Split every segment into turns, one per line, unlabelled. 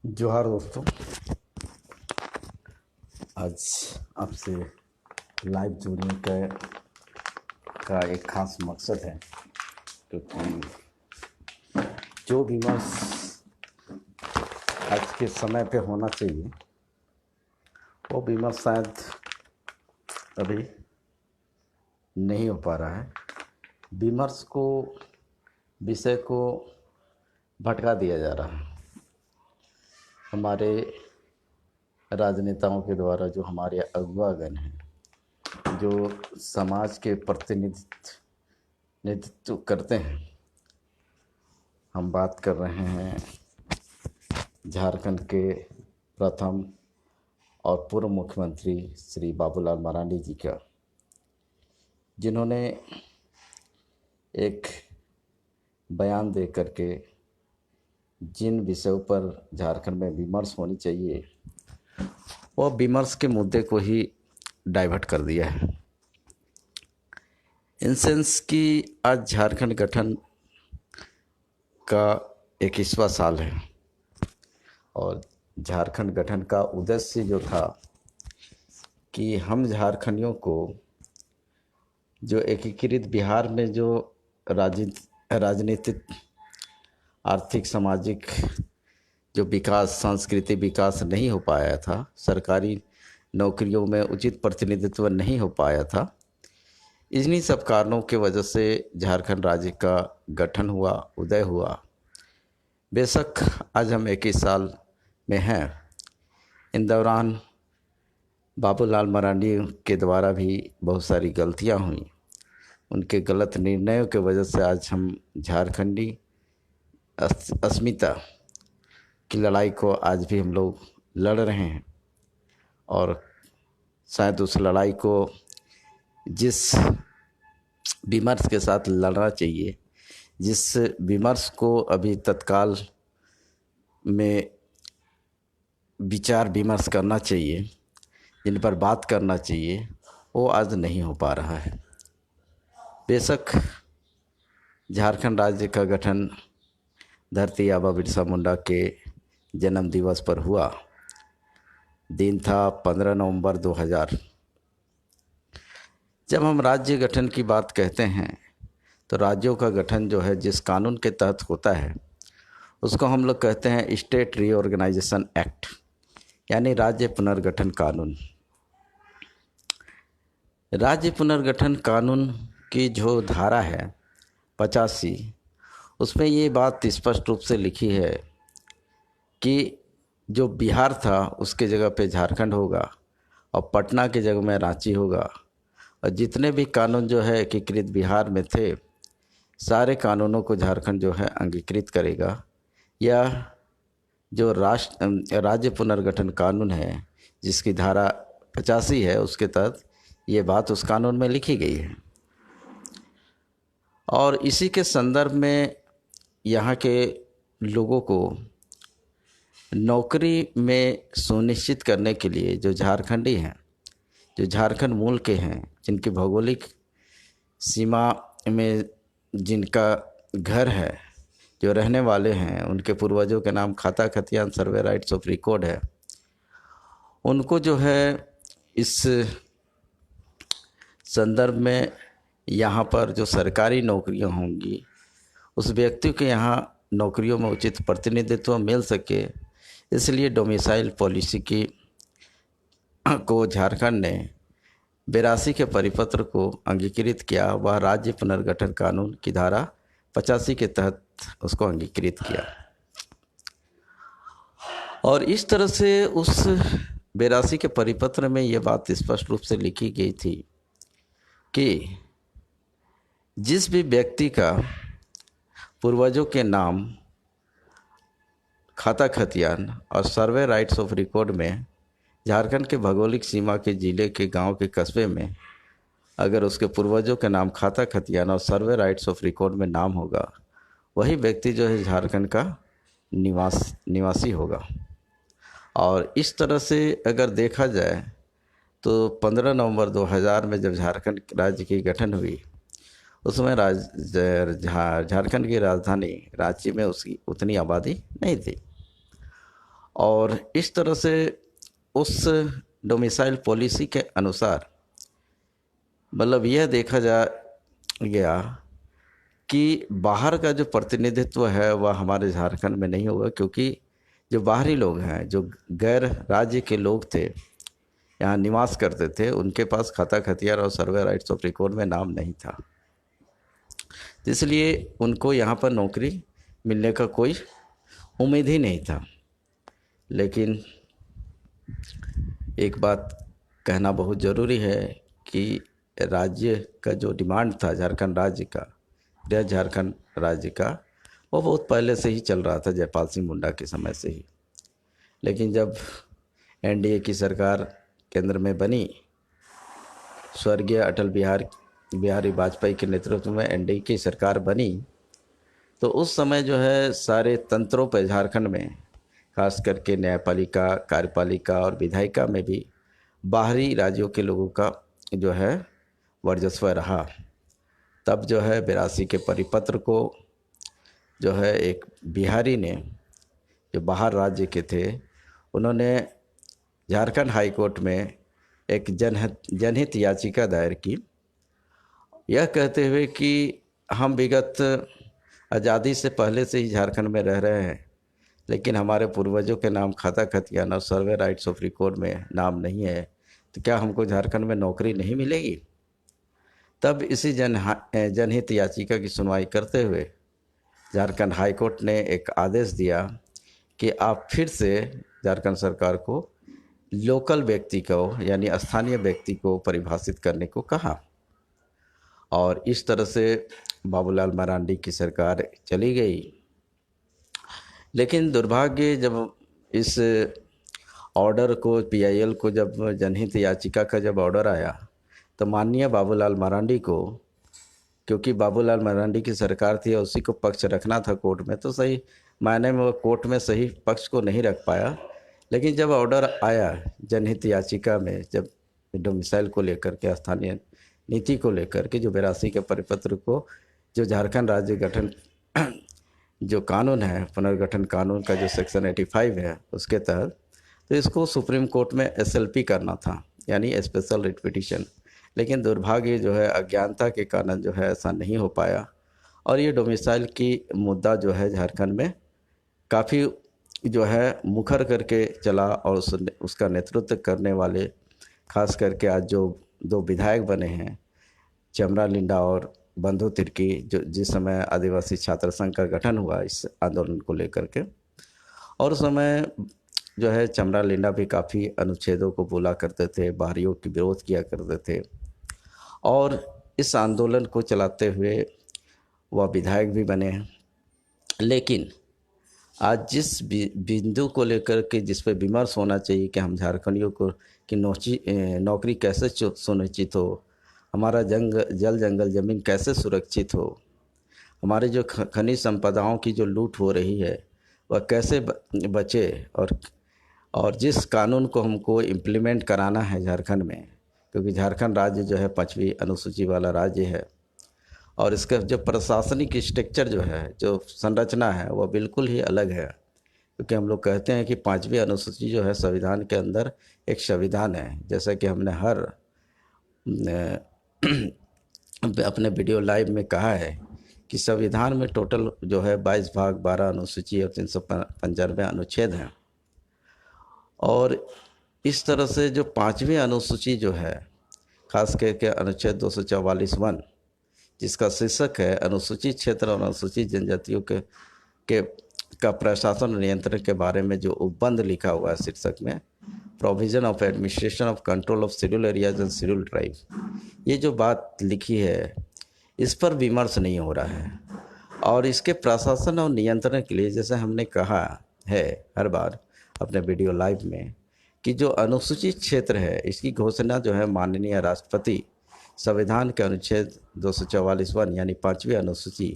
जोहार दोस्तों। आज आपसे लाइव जुड़ने का एक खास मकसद है, क्योंकि जो विमर्श आज के समय पे होना चाहिए वो विमर्श शायद अभी नहीं हो पा रहा है। विमर्श को, विषय को भटका दिया जा रहा है हमारे राजनेताओं के द्वारा। जो हमारे अगुवागण हैं, जो समाज के नेतृत्व करते हैं। हम बात कर रहे हैं झारखंड के प्रथम और पूर्व मुख्यमंत्री श्री बाबूलाल मरांडी जी का, जिन्होंने एक बयान दे करके जिन विषयों पर झारखंड में विमर्श होनी चाहिए वो विमर्श के मुद्दे को ही डाइवर्ट कर दिया है। इन सेंस कि आज झारखंड गठन का 21वां साल है और झारखंड गठन का उद्देश्य जो था कि हम झारखंडियों को जो एकीकृत बिहार में जो राजनीतिक, आर्थिक, सामाजिक जो विकास, सांस्कृतिक विकास नहीं हो पाया था, सरकारी नौकरियों में उचित प्रतिनिधित्व नहीं हो पाया था, इन्हीं सब कारणों के वजह से झारखंड राज्य का गठन हुआ, उदय हुआ। बेशक आज हम 21 साल में हैं। इन दौरान बाबूलाल मरांडी के द्वारा भी बहुत सारी गलतियां हुई। उनके गलत निर्णयों के वजह से आज हम झारखंडी अस्मिता की लड़ाई को आज भी हम लोग लड़ रहे हैं और शायद उस लड़ाई को जिस विमर्श के साथ लड़ना चाहिए, जिस विमर्श को अभी तत्काल में विचार विमर्श करना चाहिए, जिन पर बात करना चाहिए, वो आज नहीं हो पा रहा है। बेशक झारखंड राज्य का गठन धरती आबा बिरसा मुंडा के जन्म दिवस पर हुआ। दिन था 15 नवंबर 2000। जब हम राज्य गठन की बात कहते हैं तो राज्यों का गठन जो है जिस कानून के तहत होता है उसको हम लोग कहते हैं स्टेट रीऑर्गेनाइजेशन एक्ट, यानी राज्य पुनर्गठन कानून। राज्य पुनर्गठन कानून की जो धारा है 85, उसमें ये बात स्पष्ट रूप से लिखी है कि जो बिहार था उसके जगह पे झारखंड होगा और पटना के जगह में रांची होगा, और जितने भी कानून जो है एकीकृत बिहार में थे सारे कानूनों को झारखंड जो है अंगीकृत करेगा। यह जो राज्य पुनर्गठन कानून है जिसकी धारा 85 है, उसके तहत ये बात उस कानून में लिखी गई है। और इसी के संदर्भ में यहाँ के लोगों को नौकरी में सुनिश्चित करने के लिए जो झारखंडी हैं, जो झारखंड मूल के हैं, जिनकी भौगोलिक सीमा में जिनका घर है, जो रहने वाले हैं, उनके पूर्वजों के नाम खाता खतियान सर्वे राइट्स ऑफ रिकॉर्ड है, उनको जो है इस संदर्भ में यहाँ पर जो सरकारी नौकरियाँ होंगी उस व्यक्ति के यहाँ नौकरियों में उचित प्रतिनिधित्व मिल सके, इसलिए डोमिसाइल पॉलिसी को झारखंड ने 82 के परिपत्र को अंगीकृत किया। वह राज्य पुनर्गठन कानून की धारा 85 के तहत उसको अंगीकृत किया। और इस तरह से उस 82 के परिपत्र में ये बात स्पष्ट रूप से लिखी गई थी कि जिस भी व्यक्ति का पूर्वजों के नाम खाता खतियान और सर्वे राइट्स ऑफ रिकॉर्ड में झारखंड के भौगोलिक सीमा के ज़िले के गांव के कस्बे में अगर उसके पूर्वजों के नाम खाता खतियान और सर्वे राइट्स ऑफ रिकॉर्ड में नाम होगा, वही व्यक्ति जो है झारखंड का निवासी होगा। और इस तरह से अगर देखा जाए तो 15 नवंबर 2000 में जब झारखंड राज्य की गठन हुई, उसमें झारखंड की राजधानी रांची में उसकी उतनी आबादी नहीं थी। और इस तरह से उस डोमिसाइल पॉलिसी के अनुसार मतलब यह देखा जा गया कि बाहर का जो प्रतिनिधित्व है वह हमारे झारखंड में नहीं होगा, क्योंकि जो बाहरी लोग हैं, जो गैर राज्य के लोग थे, यहाँ निवास करते थे, उनके पास खाता खतियार और सर्वे राइट्स ऑफ रिकॉर्ड में नाम नहीं था। इसलिए उनको यहाँ पर नौकरी मिलने का कोई उम्मीद ही नहीं था। लेकिन एक बात कहना बहुत ज़रूरी है कि राज्य का जो डिमांड था झारखंड राज्य का, गृह झारखंड राज्य का, वो बहुत पहले से ही चल रहा था, जयपाल सिंह मुंडा के समय से ही। लेकिन जब एनडीए की सरकार केंद्र में बनी, स्वर्गीय अटल बिहारी वाजपेयी के नेतृत्व में एनडीए की सरकार बनी, तो उस समय जो है सारे तंत्रों पर झारखंड में, खास करके न्यायपालिका, कार्यपालिका और विधायिका में भी बाहरी राज्यों के लोगों का जो है वर्चस्व रहा। तब जो है 82 के परिपत्र को जो है एक बिहारी ने, जो बाहर राज्य के थे, उन्होंने झारखंड हाई कोर्ट में एक जनहित याचिका दायर की, यह कहते हुए कि हम विगत आज़ादी से पहले से ही झारखंड में रह रहे हैं, लेकिन हमारे पूर्वजों के नाम खाता खतियान और सर्वे राइट्स ऑफ रिकॉर्ड में नाम नहीं है, तो क्या हमको झारखंड में नौकरी नहीं मिलेगी। तब इसी जनहित याचिका की सुनवाई करते हुए झारखंड हाई कोर्ट ने एक आदेश दिया कि आप फिर से झारखंड सरकार को लोकल व्यक्ति को, यानी स्थानीय व्यक्ति को परिभाषित करने को कहा। और इस तरह से बाबूलाल मरांडी की सरकार चली गई। लेकिन दुर्भाग्य, जब इस ऑर्डर को, पीआईएल को, जब जनहित याचिका का जब ऑर्डर आया, तो माननीय बाबूलाल मरांडी को, क्योंकि बाबूलाल मरांडी की सरकार थी और उसी को पक्ष रखना था कोर्ट में, तो सही मायने में वो कोर्ट में सही पक्ष को नहीं रख पाया। लेकिन जब ऑर्डर आया जनहित याचिका में, जब डोमिसाइल को लेकर के, स्थानीय नीति को लेकर के, जो 82 के परिपत्र को, जो झारखंड राज्य गठन जो कानून है, पुनर्गठन कानून का जो सेक्शन 85 है, उसके तहत, तो इसको सुप्रीम कोर्ट में एसएलपी करना था, यानी स्पेशल रिट पिटीशन। लेकिन दुर्भाग्य जो है, अज्ञानता के कारण जो है ऐसा नहीं हो पाया, और ये डोमिसाइल की मुद्दा जो है झारखंड में काफ़ी जो है मुखर करके चला। और उसका नेतृत्व करने वाले, खास करके आज जो 2 विधायक बने हैं, चमरा लिंडा और बंधु तिर्की, जो जिस समय आदिवासी छात्र संघ का गठन हुआ इस आंदोलन को लेकर के, और उस समय जो है चमरा लिंडा भी काफ़ी अनुच्छेदों को बोला करते थे, बाहरियों की विरोध किया करते थे, और इस आंदोलन को चलाते हुए वह विधायक भी बने। लेकिन आज जिस बिंदु को लेकर के, जिस पर विमर्श होना चाहिए कि हम झारखंडियों को कि नौकरी कैसे सुनिश्चित हो, हमारा जल जंगल ज़मीन कैसे सुरक्षित हो, हमारे जो खनिज संपदाओं की जो लूट हो रही है वह कैसे बचे, और जिस कानून को हमको इम्प्लीमेंट कराना है झारखंड में, क्योंकि झारखंड राज्य जो है 5वीं अनुसूची वाला राज्य है, और इसका जो प्रशासनिक स्ट्रक्चर जो है, जो संरचना है, वह बिल्कुल ही अलग है। क्योंकि हम लोग कहते हैं कि 5वीं अनुसूची जो है संविधान के अंदर एक संविधान है, जैसा कि हमने हर अपने वीडियो लाइव में कहा है कि संविधान में टोटल जो है 22 भाग, 12 अनुसूची और 395 अनुच्छेद हैं। और इस तरह से जो 5वीं अनुसूची जो है, खास करके अनुच्छेद 244(1), जिसका शीर्षक है अनुसूचित क्षेत्र और अनुसूचित जनजातियों का प्रशासन और नियंत्रण के बारे में, जो उपबंध लिखा हुआ है शीर्षक में, provision of administration of control of schedule areas and schedule tribe, ये जो बात लिखी है, इस पर विमर्श नहीं हो रहा है। और इसके प्रशासन और नियंत्रण के लिए, जैसे हमने कहा है हर बार अपने वीडियो लाइव में, कि जो अनुसूचित क्षेत्र है, इसकी घोषणा जो है माननीय राष्ट्रपति संविधान के अनुच्छेद 244(1) यानी 5वीं अनुसूची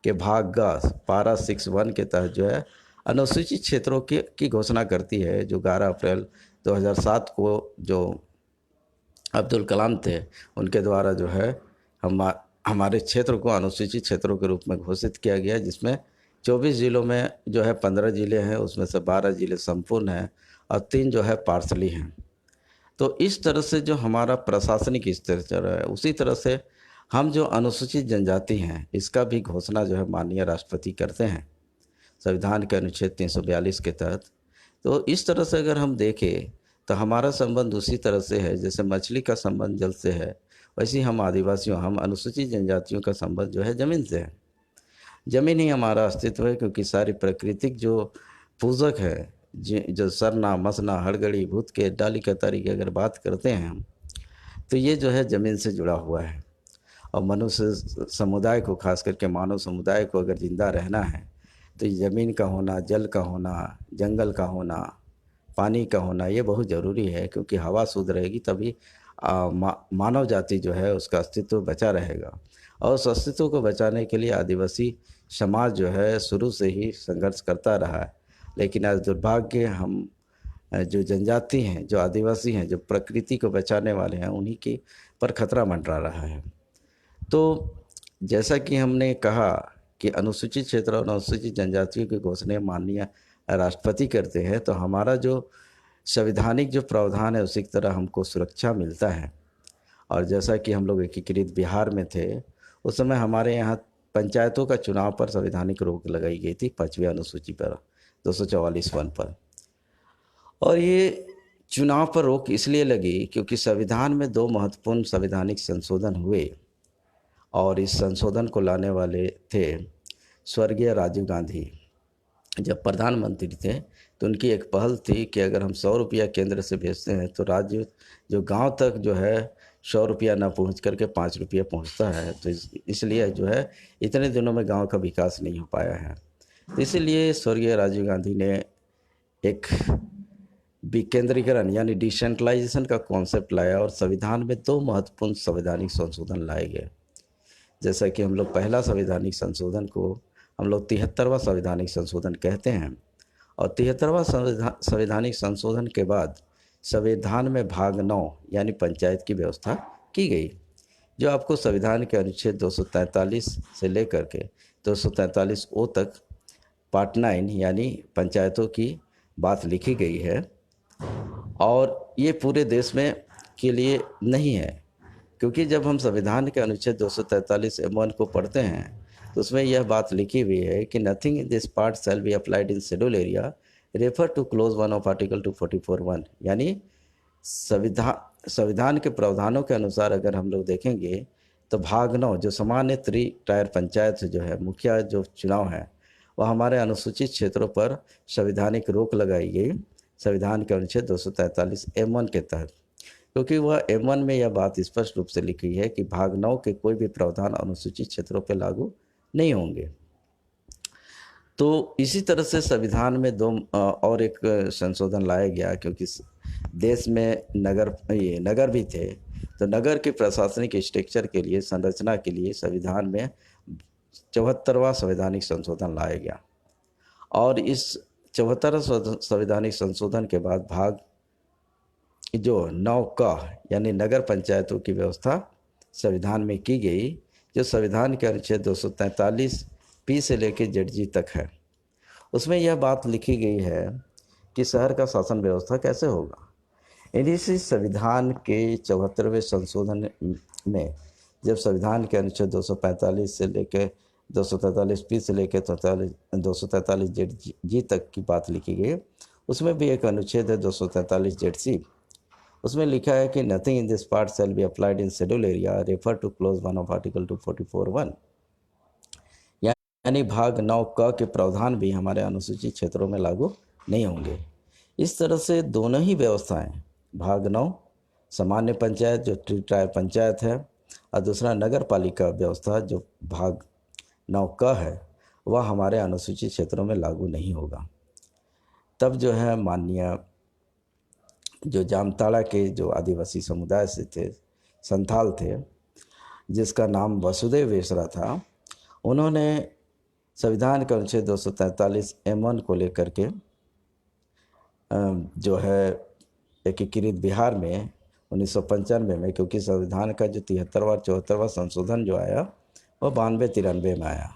के भाग ग पारा 6(1) के तहत जो है अनुसूचित क्षेत्रों की घोषणा करती है, जो 11 अप्रैल 2007 को जो अब्दुल कलाम थे, उनके द्वारा जो है हमारे क्षेत्र को अनुसूचित क्षेत्रों के रूप में घोषित किया गया, जिसमें 24 जिलों में जो है 15 ज़िले हैं, उसमें से 12 ज़िले संपूर्ण हैं और 3 जो है पार्सली हैं। तो इस तरह से जो हमारा प्रशासनिक स्तर चल रहा है, उसी तरह से हम जो अनुसूचित जनजाति हैं, इसका भी घोषणा जो है माननीय राष्ट्रपति करते हैं संविधान के अनुच्छेद 342 के तहत। तो इस तरह से अगर हम देखें तो हमारा संबंध उसी तरह से है जैसे मछली का संबंध जल से है, वैसे ही हम आदिवासियों, हम अनुसूचित जनजातियों का संबंध जो है ज़मीन से है। ज़मीन ही हमारा अस्तित्व है, क्योंकि सारी प्राकृतिक जो पूजक है, जो सरना मसना हड़गड़ी भूत के डाली कतारी की अगर बात करते हैं हम, तो ये जो है ज़मीन से जुड़ा हुआ है। और मनुष्य समुदाय को, खास करके मानव समुदाय को अगर ज़िंदा रहना है तो ज़मीन का होना, जल का होना, जंगल का होना, पानी का होना, ये बहुत ज़रूरी है, क्योंकि हवा शुद्ध रहेगी तभी मानव जाति जो है उसका अस्तित्व बचा रहेगा। और उस अस्तित्व को बचाने के लिए आदिवासी समाज जो है शुरू से ही संघर्ष करता रहा है। लेकिन आज दुर्भाग्य हम जो जनजाति हैं, जो आदिवासी हैं, जो प्रकृति को बचाने वाले हैं, उन्हीं के पर खतरा मंडरा रहा है। तो जैसा कि हमने कहा कि अनुसूचित क्षेत्र और अनुसूचित जनजातियों की घोषणा माननीय राष्ट्रपति करते हैं, तो हमारा जो संवैधानिक जो प्रावधान है उसी की तरह हमको सुरक्षा मिलता है। और जैसा कि हम लोग एकीकृत बिहार में थे, उस समय हमारे यहाँ पंचायतों का चुनाव पर संवैधानिक रोक लगाई गई थी 5वीं अनुसूची पर 244(1) पर। और ये चुनाव पर रोक इसलिए लगी क्योंकि संविधान में 2 महत्वपूर्ण संवैधानिक संशोधन हुए, और इस संशोधन को लाने वाले थे स्वर्गीय राजीव गांधी। जब प्रधानमंत्री थे तो उनकी एक पहल थी कि अगर हम 100 रुपया केंद्र से भेजते हैं तो राज्य जो गांव तक जो है 100 रुपया ना पहुँच करके 5 रुपया पहुँचता है। तो इसलिए जो है इतने दिनों में गांव का विकास नहीं हो पाया है। तो इसीलिए स्वर्गीय राजीव गांधी ने एक विकेंद्रीकरण यानी डिसेंट्रलाइजेशन का कॉन्सेप्ट लाया और संविधान में 2 महत्वपूर्ण संवैधानिक संशोधन लाए गए। जैसा कि हम लोग पहला संवैधानिक संशोधन को हम लोग 73वां संवैधानिक संशोधन कहते हैं, और 73वां संवैधानिक संशोधन के बाद संविधान में भाग 9 यानी पंचायत की व्यवस्था की गई, जो आपको संविधान के अनुच्छेद 243 से लेकर के 243 तक पार्ट 9 यानी पंचायतों की बात लिखी गई है। और ये पूरे देश में के लिए नहीं है, क्योंकि जब हम संविधान के अनुच्छेद 243(1) को पढ़ते हैं तो उसमें यह बात लिखी हुई है कि nothing in this part shall be applied in schedule area refer to clause 1 of article 244(1) यानी संविधान के प्रावधानों के अनुसार अगर हम लोग देखेंगे तो भाग 9 जो सामान्य टायर पंचायत जो है, मुखिया जो चुनाव है, वह हमारे अनुसूचित क्षेत्रों पर संवैधानिक रोक लगाई गई संविधान के अनुच्छेद 243(1) के तहत, क्योंकि वह M1 में यह बात स्पष्ट रूप से लिखी है कि भाग 9 के कोई भी प्रावधान अनुसूचित क्षेत्रों पर लागू नहीं होंगे। तो इसी तरह से संविधान में 2 और एक संशोधन लाया गया, क्योंकि देश में नगर भी थे, तो नगर के प्रशासनिक स्ट्रक्चर के लिए, संरचना के लिए संविधान में 74वां संवैधानिक संशोधन लाया गया। और इस 74वें संवैधानिक संशोधन के बाद भाग जो 9 का यानी नगर पंचायतों की व्यवस्था संविधान में की गई, जो संविधान के अनुच्छेद 243 से लेकर ZG तक है। उसमें यह बात लिखी गई है कि शहर का शासन व्यवस्था कैसे होगा। इसी संविधान के 74वें संशोधन में जब संविधान के अनुच्छेद 245 से लेकर 243 से लेकर 243 ZG तक की बात लिखी गई, उसमें भी एक अनुच्छेद है 243 ZC। उसमें लिखा है कि nothing in this part shall be applied in schedule area refer to clause 1 of article 244(1) यानी भाग 9 क के प्रावधान भी हमारे अनुसूचित क्षेत्रों में लागू नहीं होंगे। इस तरह से दोनों ही व्यवस्थाएं, भाग 9 सामान्य पंचायत जो टायर पंचायत है, और दूसरा नगर पालिका व्यवस्था जो भाग 9 क है, वह हमारे अनुसूचित क्षेत्रों में लागू नहीं होगा। तब जो है माननीय जो जामताड़ा के जो आदिवासी समुदाय से थे, संथाल थे, जिसका नाम वसुदेव वेसरा था, उन्होंने संविधान के अनुच्छेद 243(1) को लेकर के जो है एकीकृत बिहार में 1995 में, क्योंकि संविधान का जो 73वां 74वां संशोधन जो आया वह 92-93 में आया,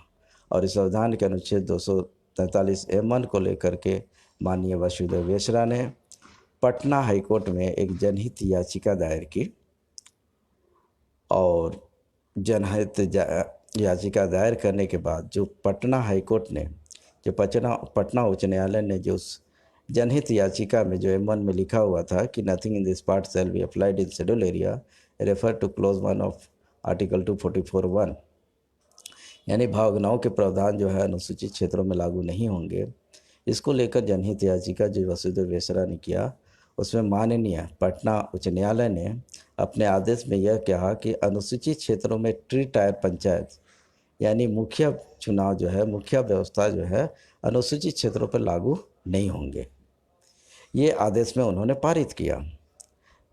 और इस संविधान के अनुच्छेद 243(1) को लेकर के माननीय वासुदेव वेसरा ने पटना हाईकोर्ट में एक जनहित याचिका दायर की और जनहित याचिका दायर करने के बाद जो पटना हाईकोर्ट ने जो पटना उच्च न्यायालय ने जो उस जनहित याचिका में जो M1 में लिखा हुआ था कि nothing in this part shall be applied in schedule area refer to clause 1 of article 244(1), यानी भाग 9 के प्रावधान जो है अनुसूचित क्षेत्रों में लागू नहीं होंगे, इसको लेकर जनहित याचिका जो वासुदेव वेसरा ने किया, उसमें माननीय पटना उच्च न्यायालय ने अपने आदेश में यह कहा कि अनुसूचित क्षेत्रों में ट्री टायर पंचायत यानी मुखिया चुनाव जो है, मुखिया व्यवस्था जो है अनुसूचित क्षेत्रों पर लागू नहीं होंगे। ये आदेश में उन्होंने पारित किया।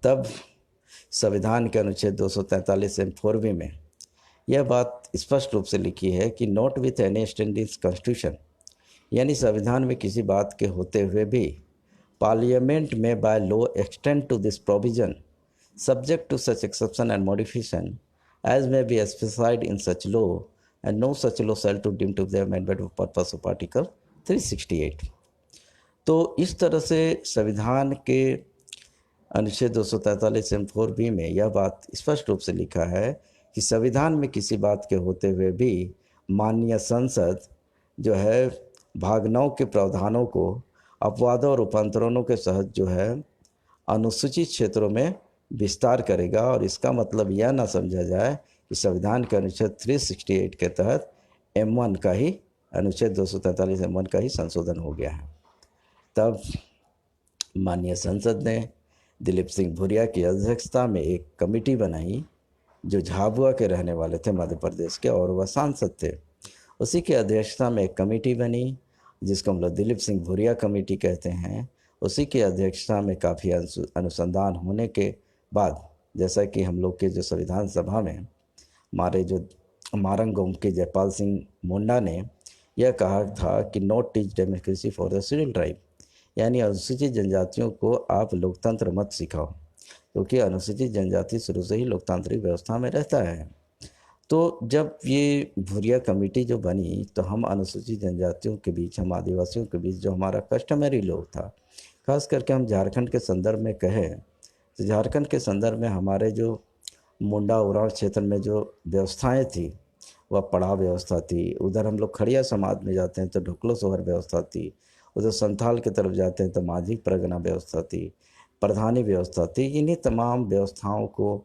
तब संविधान के अनुच्छेद 243(4) में यह बात स्पष्ट रूप से लिखी है कि not with any standing constitution, यानी संविधान में किसी बात के होते हुए भी पार्लियामेंट में by law extend to this provision subject to such exception and modification as may be specified in such law and no such law shall to deem to the amendment of purpose of article 368। तो इस तरह से संविधान के अनुच्छेद 243(4) में यह बात स्पष्ट रूप से लिखा है कि संविधान में किसी बात के होते हुए भी माननीय संसद जो है भाग 9 के प्रावधानों को अपवादों और रूपांतरणों के सहज जो है अनुसूचित क्षेत्रों में विस्तार करेगा। और इसका मतलब यह ना समझा जाए कि संविधान के अनुच्छेद 368 के तहत M1 का ही अनुच्छेद 243(M1) का ही संशोधन हो गया है। तब माननीय संसद ने दिलीप सिंह भुरिया की अध्यक्षता में एक कमेटी बनाई जो झाबुआ के रहने वाले थे मध्य प्रदेश के, और वह सांसद थे। उसी की अध्यक्षता में एक कमेटी बनी जिसको हम लोग दिलीप सिंह भुरिया कमेटी कहते हैं। उसी की अध्यक्षता में काफ़ी अनुसंधान होने के बाद, जैसा कि हम लोग के जो संविधान सभा में हमारे जो मारंगोम के जयपाल सिंह मुंडा ने यह कहा था कि not teach democracy for the schedule tribe, यानी अनुसूचित जनजातियों को आप लोकतंत्र मत सिखाओ, क्योंकि अनुसूचित जनजाति शुरू से ही लोकतांत्रिक व्यवस्था में रहता है। तो जब ये भुरिया कमेटी जो बनी तो हम अनुसूचित जनजातियों के बीच, हम आदिवासियों के बीच जो हमारा कस्टमरी लोग था, खास करके हम झारखंड के संदर्भ में कहें तो झारखंड के संदर्भ में हमारे जो मुंडा उरांव क्षेत्र में जो व्यवस्थाएं थी वह पड़ाव व्यवस्था थी। उधर हम लोग खड़िया समाज में जाते हैं तो ढुकलो सोहर व्यवस्था थी। उधर संथाल की तरफ जाते हैं तो माझी परगना व्यवस्था थी, प्रधानी व्यवस्था थी। इन्हीं तमाम व्यवस्थाओं को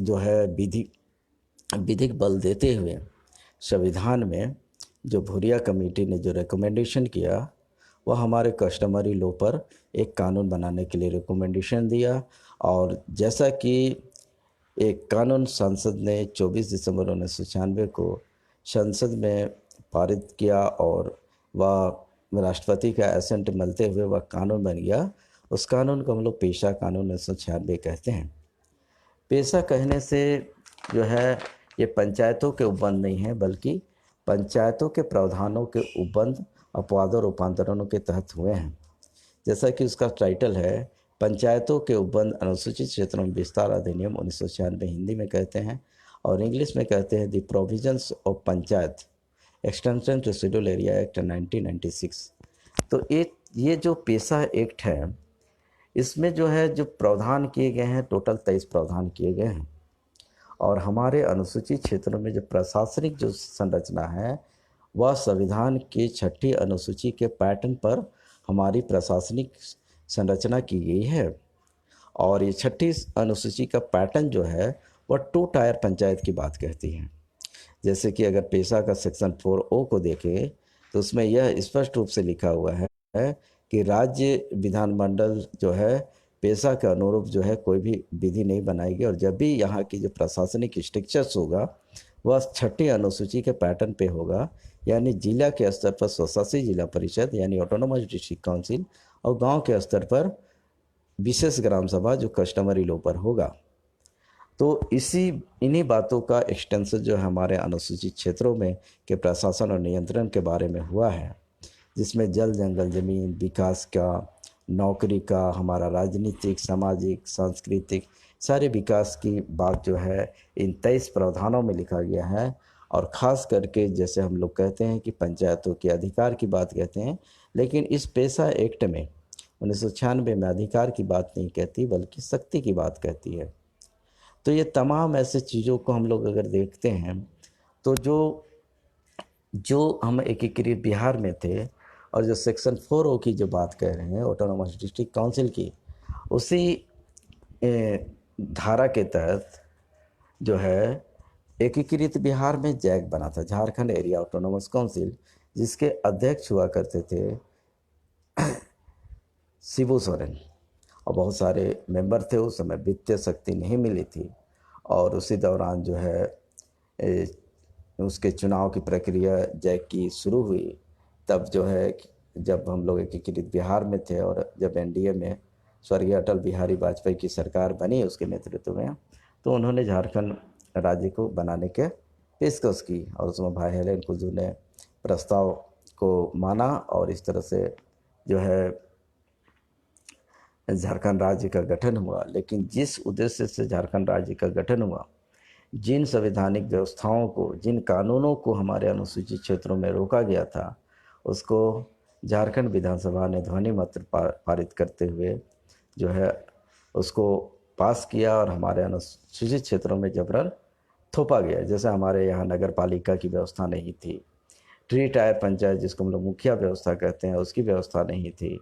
जो है विधिक बल देते हुए संविधान में जो भुरिया कमेटी ने जो रिकमेंडेशन किया वह हमारे कस्टमरी लॉ पर एक कानून बनाने के लिए रिकमेंडेशन दिया। और जैसा कि एक कानून संसद ने 24 दिसंबर 1996 को संसद में पारित किया और वह राष्ट्रपति का एसेंट मिलते हुए वह कानून बन गया। उस कानून को हम लोग पेशा कानून 1996 कहते हैं। पेशा कहने से जो है ये पंचायतों के उपबंध नहीं है, बल्कि पंचायतों के प्रावधानों के उपबंध अपवादों रूपांतरणों के तहत हुए हैं। जैसा कि उसका टाइटल है पंचायतों के उपबंध अनुसूचित क्षेत्रों में विस्तार अधिनियम 1996 हिंदी में कहते हैं, और इंग्लिश में कहते हैं the provisions of panchayat extension to schedule area act 1996। तो ये जो पेशा एक्ट है इसमें जो है जो प्रावधान किए गए हैं, टोटल 23 प्रावधान किए गए हैं। और हमारे अनुसूचित क्षेत्रों में जो प्रशासनिक जो संरचना है वह संविधान की 6ठी अनुसूची के पैटर्न पर हमारी प्रशासनिक संरचना की गई है। और ये 6ठी अनुसूची का पैटर्न जो है वह 2 टायर पंचायत की बात कहती है। जैसे कि अगर पेशा का सेक्शन 4O को देखें तो उसमें यह स्पष्ट रूप से लिखा हुआ है कि राज्य विधानमंडल जो है पेशा के अनुरूप जो है कोई भी विधि नहीं बनाएगी, और जब भी यहाँ की जो प्रशासनिक स्ट्रक्चर्स होगा वह 6ठी अनुसूची के पैटर्न पे होगा। यानी जिला के स्तर पर स्वशासी जिला परिषद यानी ऑटोनोमस डिस्ट्रिक्ट काउंसिल, और गांव के स्तर पर विशेष ग्राम सभा जो कस्टमरी लॉ पर होगा। तो इन्हीं बातों का एक्सटेंशन जो है हमारे अनुसूचित क्षेत्रों में के प्रशासन और नियंत्रण के बारे में हुआ है, जिसमें जल जंगल जमीन विकास का, नौकरी का, हमारा राजनीतिक सामाजिक सांस्कृतिक सारे विकास की बात जो है इन 23 प्रावधानों में लिखा गया है। और ख़ास करके जैसे हम लोग कहते हैं कि पंचायतों के अधिकार की बात कहते हैं, लेकिन इस पेशा एक्ट में 1996 में अधिकार की बात नहीं कहती बल्कि शक्ति की बात कहती है। तो ये तमाम ऐसे चीज़ों को हम लोग अगर देखते हैं तो जो जो हम एकीकृत बिहार में थे और जो सेक्शन 4O की जो बात कह रहे हैं ऑटोनोमस डिस्ट्रिक्ट काउंसिल की, उसी धारा के तहत जो है एकीकृत बिहार में जैक बना था, झारखंड एरिया ऑटोनोमस काउंसिल, जिसके अध्यक्ष हुआ करते थे शिबू सोरेन, और बहुत सारे मेंबर थे। उस समय वित्तीय शक्ति नहीं मिली थी और उसी दौरान जो है उसके चुनाव की प्रक्रिया जैक की शुरू हुई। तब जो है जब हम लोग एकीकृत बिहार में थे और जब एनडीए में स्वर्गीय अटल बिहारी वाजपेयी की सरकार बनी उसके नेतृत्व में, तो उन्होंने झारखंड राज्य को बनाने के पेशकश की और उसमें भाई हेलेन कुजूर ने प्रस्ताव को माना और इस तरह से जो है झारखंड राज्य का गठन हुआ। लेकिन जिस उद्देश्य से झारखंड राज्य का गठन हुआ, जिन संवैधानिक व्यवस्थाओं को, जिन कानूनों को हमारे अनुसूचित क्षेत्रों में रोका गया था, उसको झारखंड विधानसभा ने ध्वनि मत पारित करते हुए जो है उसको पास किया और हमारे अनुसूचित क्षेत्रों में जबरन थोपा गया। जैसे हमारे यहाँ नगर पालिका की व्यवस्था नहीं थी, ट्री टायर पंचायत जिसको हम लोग मुखिया व्यवस्था कहते हैं उसकी व्यवस्था नहीं थी,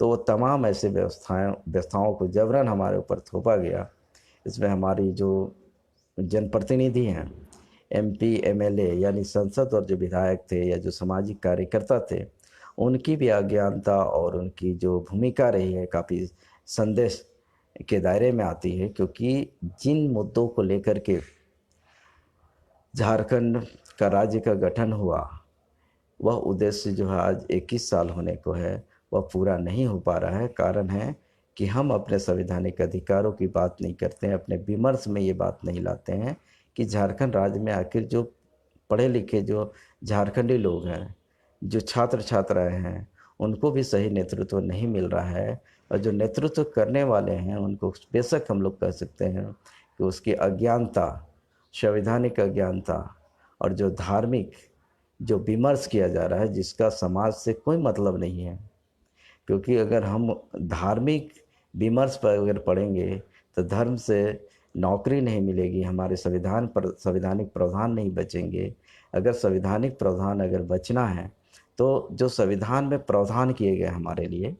तो वो तमाम ऐसे व्यवस्थाओं को जबरन हमारे ऊपर थोपा गया। इसमें हमारी जो जनप्रतिनिधि हैं, एमपी, एमएलए यानी संसद और जो विधायक थे या जो सामाजिक कार्यकर्ता थे, उनकी भी अज्ञानता और उनकी जो भूमिका रही है काफ़ी संदेश के दायरे में आती है। क्योंकि जिन मुद्दों को लेकर के झारखंड का राज्य का गठन हुआ, वह उद्देश्य जो है आज 21 साल होने को है, वह पूरा नहीं हो पा रहा है। कारण है कि हम अपने संवैधानिक अधिकारों की बात नहीं करते हैं, अपने विमर्श में ये बात नहीं लाते हैं कि झारखंड राज्य में आखिर जो पढ़े लिखे जो झारखंडी लोग हैं, जो छात्र छात्राएं हैं, उनको भी सही नेतृत्व नहीं मिल रहा है। और जो नेतृत्व करने वाले हैं उनको बेशक हम लोग कह सकते हैं कि उसकी अज्ञानता, संवैधानिक अज्ञानता और जो धार्मिक जो विमर्श किया जा रहा है जिसका समाज से कोई मतलब नहीं है। क्योंकि अगर हम धार्मिक विमर्श पर अगर पढ़ेंगे तो धर्म से नौकरी नहीं मिलेगी, हमारे संवैधानिक प्रावधान नहीं बचेंगे। अगर संवैधानिक प्रावधान अगर बचना है तो जो संविधान में प्रावधान किए गए हमारे लिए,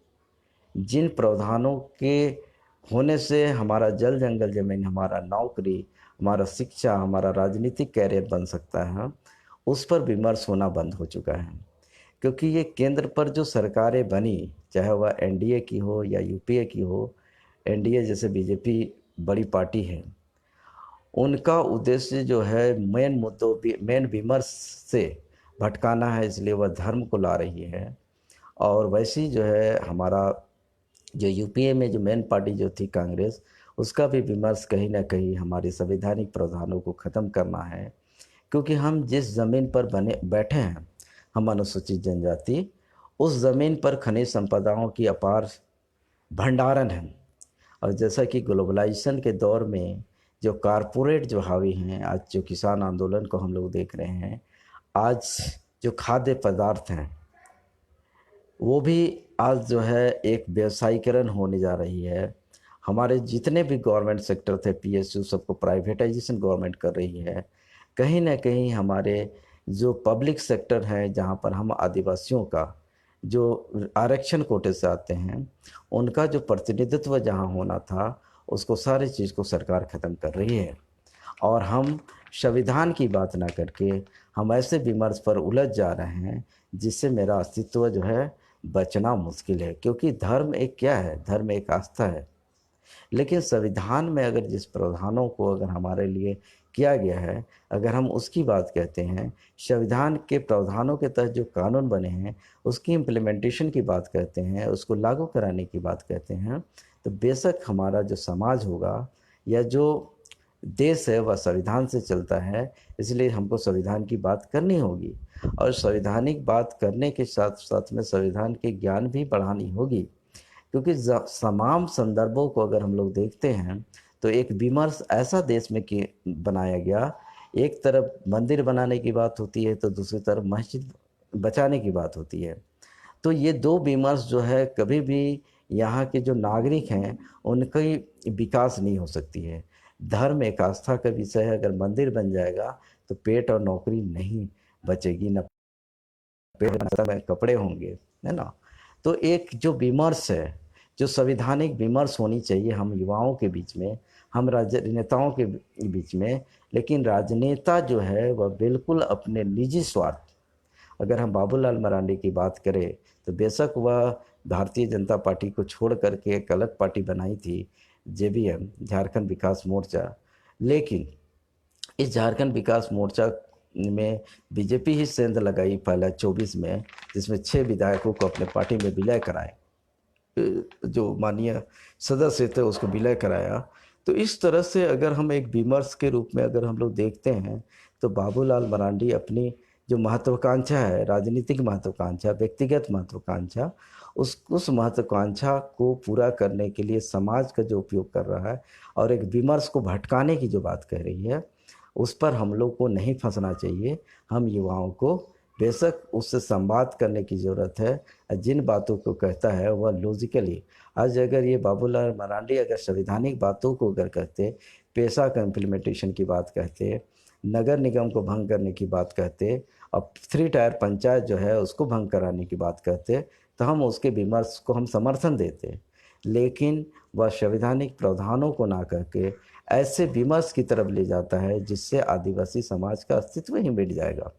जिन प्रावधानों के होने से हमारा जल जंगल ज़मीन, हमारा नौकरी, हमारा शिक्षा, हमारा राजनीतिक कैरियर बन सकता है, उस पर विमर्श होना बंद हो चुका है। क्योंकि ये केंद्र पर जो सरकारें बनी, चाहे वह एनडीए की हो या यूपीए की हो, एनडीए जैसे बीजेपी बड़ी पार्टी है, उनका उद्देश्य जो है मेन विमर्श से भटकाना है, इसलिए वह धर्म को ला रही है। और वैसी जो है हमारा जो यूपीए में जो मेन पार्टी जो थी कांग्रेस, उसका भी विमर्श कहीं ना कहीं हमारे संवैधानिक प्रावधानों को ख़त्म करना है। क्योंकि हम जिस ज़मीन पर बैठे हैं, हम अनुसूचित जनजाति, उस ज़मीन पर खनिज संपदाओं की अपार भंडारण है। और जैसा कि ग्लोबलाइजेशन के दौर में जो कारपोरेट जो हावी हैं, आज जो किसान आंदोलन को हम लोग देख रहे हैं, आज जो खाद्य पदार्थ हैं वो भी आज जो है एक व्यवसायीकरण होने जा रही है। हमारे जितने भी गवर्नमेंट सेक्टर थे, पीएसयू, सबको प्राइवेटाइजेशन गवर्नमेंट कर रही है। कहीं ना कहीं हमारे जो पब्लिक सेक्टर है, जहाँ पर हम आदिवासियों का जो आरक्षण कोटे से आते हैं, उनका जो प्रतिनिधित्व जहाँ होना था, उसको सारी चीज़ को सरकार ख़त्म कर रही है। और हम संविधान की बात ना करके हम ऐसे विमर्श पर उलझ जा रहे हैं जिससे मेरा अस्तित्व जो है बचना मुश्किल है। क्योंकि धर्म एक क्या है? धर्म एक आस्था है। लेकिन संविधान में अगर जिस प्रावधानों को अगर हमारे लिए किया गया है, अगर हम उसकी बात कहते हैं, संविधान के प्रावधानों के तहत जो कानून बने हैं उसकी इम्प्लीमेंटेशन की बात कहते हैं, उसको लागू कराने की बात कहते हैं, तो बेशक हमारा जो समाज होगा या जो देश है वह संविधान से चलता है। इसलिए हमको संविधान की बात करनी होगी और संवैधानिक बात करने के साथ साथ में संविधान के ज्ञान भी बढ़ानी होगी। क्योंकि तमाम संदर्भों को अगर हम लोग देखते हैं तो एक विमर्श ऐसा देश में बनाया गया, एक तरफ मंदिर बनाने की बात होती है तो दूसरी तरफ मस्जिद बचाने की बात होती है। तो ये दो विमर्श जो है कभी भी यहाँ के जो नागरिक हैं उनकी विकास नहीं हो सकती है। धर्म एक आस्था का विषय है, अगर मंदिर बन जाएगा तो पेट और नौकरी नहीं बचेगी, न पेट में कपड़े होंगे, है ना। तो एक जो विमर्श है, जो संवैधानिक विमर्श होनी चाहिए हम युवाओं के बीच में, हम राजनेताओं के बीच में, लेकिन राजनेता जो है वह बिल्कुल अपने निजी स्वार्थ, अगर हम बाबूलाल मरांडी की बात करें तो बेशक वह भारतीय जनता पार्टी को छोड़ करके एक अलग पार्टी बनाई थी, जेबीएम, झारखंड विकास मोर्चा। लेकिन इस झारखंड विकास मोर्चा में बीजेपी ही सेंध लगाई पहला 24 में, जिसमें 6 विधायकों को अपने पार्टी में विलय कराए, जो माननीय सदस्य थे उसको विलय कराया। तो इस तरह से अगर हम एक विमर्श के रूप में अगर हम लोग देखते हैं तो बाबूलाल मरांडी अपनी जो महत्वाकांक्षा है, राजनीतिक महत्वाकांक्षा, व्यक्तिगत महत्वाकांक्षा, उस महत्वाकांक्षा को पूरा करने के लिए समाज का जो उपयोग कर रहा है और एक विमर्श को भटकाने की जो बात कह रही है, उस पर हम लोग को नहीं फंसना चाहिए। हम युवाओं को बेशक उससे संवाद करने की ज़रूरत है। जिन बातों को कहता है वह लॉजिकली, आज अगर ये बाबूलाल मरांडी अगर संवैधानिक बातों को अगर कहते, पेशा का इम्प्लीमेंटेशन की बात कहते, नगर निगम को भंग करने की बात कहते और 3 टायर पंचायत जो है उसको भंग कराने की बात कहते, तो हम उसके विमर्श को हम समर्थन देते। लेकिन वह संवैधानिक प्रावधानों को ना कह के ऐसे विमर्श की तरफ ले जाता है जिससे आदिवासी समाज का अस्तित्व ही मिट जाएगा।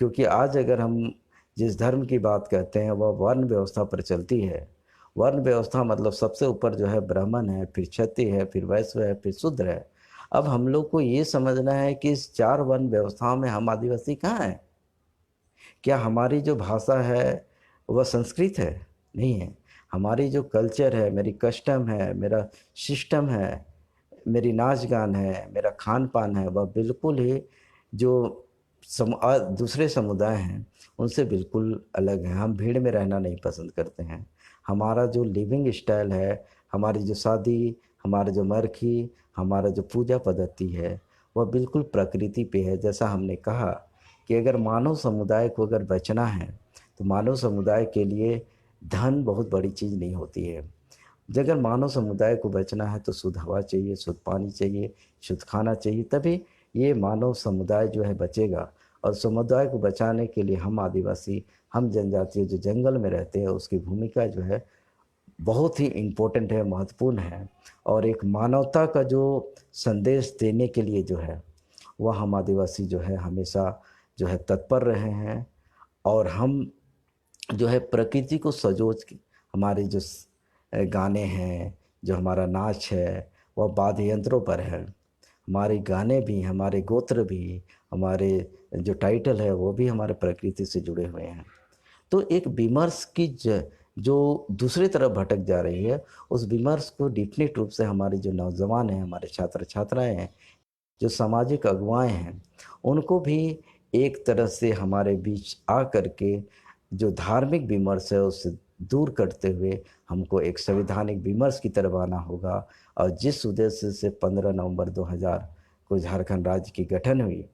क्योंकि आज अगर हम जिस धर्म की बात कहते हैं वह वर्ण व्यवस्था पर चलती है। वर्ण व्यवस्था मतलब सबसे ऊपर जो है ब्राह्मण है, फिर क्षत्रिय है, फिर वैश्य है, फिर शूद्र है। अब हम लोग को ये समझना है कि इस 4 वर्ण व्यवस्थाओं में हम आदिवासी कहाँ हैं? क्या हमारी जो भाषा है वह संस्कृत है? नहीं है। हमारी जो कल्चर है, मेरी कस्टम है, मेरा सिस्टम है, मेरी नाच गान है, मेरा खान पान है, वह बिल्कुल ही जो दूसरे समुदाय हैं उनसे बिल्कुल अलग है। हम भीड़ में रहना नहीं पसंद करते हैं। हमारा जो लिविंग स्टाइल है, हमारी जो शादी, हमारा जो मरखी, हमारा जो पूजा पद्धति है, वह बिल्कुल प्रकृति पे है। जैसा हमने कहा कि अगर मानव समुदाय को अगर बचना है तो मानव समुदाय के लिए धन बहुत बड़ी चीज़ नहीं होती है। अगर मानव समुदाय को बचना है तो शुद्ध हवा चाहिए, शुद्ध पानी चाहिए, शुद्ध खाना चाहिए, तभी ये मानव समुदाय जो है बचेगा। और समुदाय को बचाने के लिए हम आदिवासी, हम जनजातीय जो जंगल में रहते हैं उसकी भूमिका जो है बहुत ही इम्पोर्टेंट है, महत्वपूर्ण है। और एक मानवता का जो संदेश देने के लिए जो है वह हम आदिवासी जो है हमेशा जो है तत्पर रहे हैं। और हम जो है प्रकृति को सजोच के हमारे जो गाने हैं, जो हमारा नाच है वह वाद्य यंत्रों पर है। हमारे गाने भी, हमारे गोत्र भी, हमारे जो टाइटल है वो भी हमारे प्रकृति से जुड़े हुए हैं। तो एक विमर्श की जो दूसरी तरफ भटक जा रही है, उस विमर्श को डेफिनेट रूप से हमारे जो नौजवान हैं, हमारे छात्र छात्राएं हैं, जो सामाजिक अगुवाएं हैं, उनको भी एक तरह से हमारे बीच आ करके जो धार्मिक विमर्श है उससे दूर करते हुए हमको एक संवैधानिक विमर्श की तरफ आना होगा। और जिस उद्देश्य से 15 नवंबर 2000 को झारखंड राज्य की गठन हुई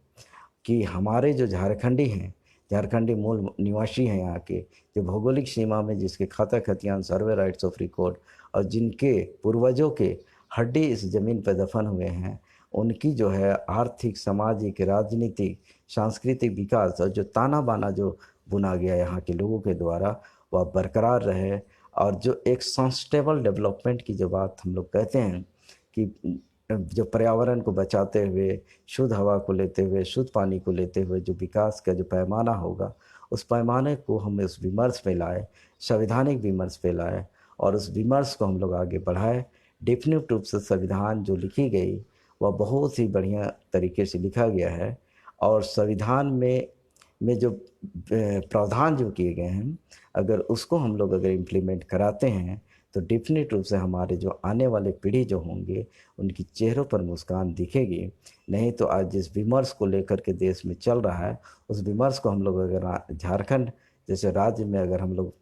कि हमारे जो झारखंडी हैं, झारखंडी मूल निवासी हैं यहाँ के, जो भौगोलिक सीमा में जिसके खाता खतियान सर्वे राइट्स ऑफ रिकॉर्ड और जिनके पूर्वजों के हड्डी इस ज़मीन पर दफन हुए हैं, उनकी जो है आर्थिक, सामाजिक, राजनीतिक, सांस्कृतिक विकास और जो ताना बाना जो बुना गया यहाँ के लोगों के द्वारा वह बरकरार रहे। और जो एक सस्टेनेबल डेवलपमेंट की जो बात हम लोग कहते हैं कि जो पर्यावरण को बचाते हुए, शुद्ध हवा को लेते हुए, शुद्ध पानी को लेते हुए जो विकास का जो पैमाना होगा, उस पैमाने को हम इस विमर्श पे लाए, संवैधानिक विमर्श पे लाए और उस विमर्श को हम लोग आगे बढ़ाए। डेफिनेट रूप से संविधान जो लिखी गई वह बहुत ही बढ़िया तरीके से लिखा गया है। और संविधान में जो प्रावधान जो किए गए हैं, अगर उसको हम लोग अगर इम्प्लीमेंट कराते हैं तो डेफिनेट रूप से हमारे जो आने वाले पीढ़ी जो होंगे उनकी चेहरों पर मुस्कान दिखेगी। नहीं तो आज जिस विमर्श को लेकर के देश में चल रहा है, उस विमर्श को हम लोग अगर झारखंड जैसे राज्य में अगर हम लोग